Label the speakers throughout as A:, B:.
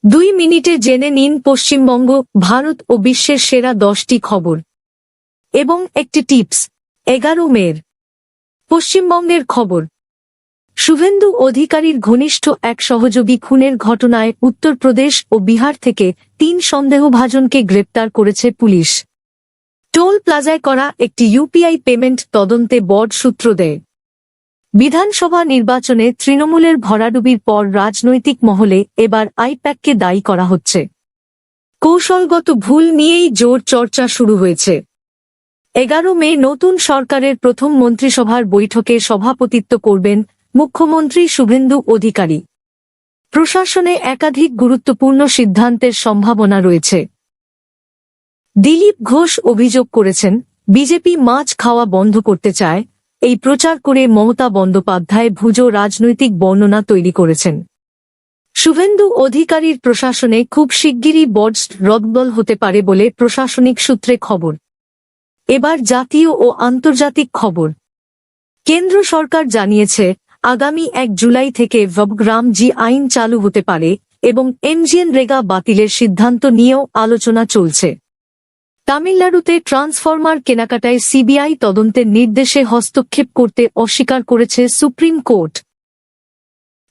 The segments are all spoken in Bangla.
A: 2 মিনিটে জেনে নিন পশ্চিমবঙ্গ, ভারত ও বিশ্বের সেরা 10টি খবর এবং একটি টিপস। 11 মের পশ্চিমবঙ্গের খবর। শুভেন্দু অধিকারীর ঘনিষ্ঠ এক সহযোগী খুনের ঘটনায় উত্তরপ্রদেশ ও বিহার থেকে 3 সন্দেহভাজনকে গ্রেপ্তার করেছে পুলিশ। টোল প্লাজায় করা একটি ইউপিআই পেমেন্ট তদন্তে বড় সূত্র দেয়। বিধানসভা নির্বাচনে তৃণমূলের ভরাডুবির পর রাজনৈতিক মহলে এবার আইপ্যাককে দায়ী করা হচ্ছে। কৌশলগত ভুল নিয়েই জোর চর্চা শুরু হয়েছে। 11 মে নতুন সরকারের প্রথম মন্ত্রিসভার বৈঠকে সভাপতিত্ব করবেন মুখ্যমন্ত্রী শুভেন্দু অধিকারী। প্রশাসনে একাধিক গুরুত্বপূর্ণ সিদ্ধান্তের সম্ভাবনা রয়েছে। দিলীপ ঘোষ অভিযোগ করেছেন, বিজেপি মাছ খাওয়া বন্ধ করতে চায়। এই প্রচার করে মমতা বন্দ্যোপাধ্যায় ভুজো রাজনৈতিক বর্ণনা তৈরি করেছেন। শুভেন্দু অধিকারীর প্রশাসনে খুব শিগগিরই বড় রদবদল হতে পারে বলে প্রশাসনিক সূত্রে খবর। এবার জাতীয় ও আন্তর্জাতিক খবর। কেন্দ্র সরকার জানিয়েছে, আগামী 1 জুলাই থেকে ভবগ্রাম-জি আইন চালু হতে পারে এবং এনজিএনরেগা বাতিলের সিদ্ধান্ত নিয়েও আলোচনা চলছে। তামিলনাড়ুতে ট্রান্সফরমার কেনাকাটায় সিবিআই তদন্তের নির্দেশে হস্তক্ষেপ করতে অস্বীকার করেছে সুপ্রিম কোর্ট।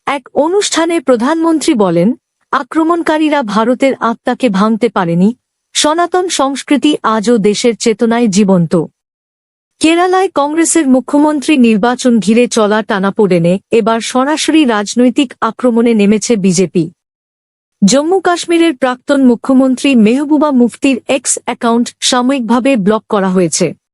A: এক অনুষ্ঠানে প্রধানমন্ত্রী বলেন, আক্রমণকারীরা ভারতের আত্মাকে ভাঙতে পারেনি, সনাতন সংস্কৃতি আজও দেশের চেতনায় জীবন্ত। কেরালায় কংগ্রেসের মুখ্যমন্ত্রী নির্বাচন ঘিরে চলা টানাপোড়েনে এবার সরাসরি রাজনৈতিক আক্রমণে নেমেছে বিজেপি। জম্মু কাশ্মীরের প্রাক্তন মুখ্যমন্ত্রী মেহবুবা মুফতির এক্স অ্যাকাউন্ট সাময়িকভাবে ব্লক করা হয়েছে।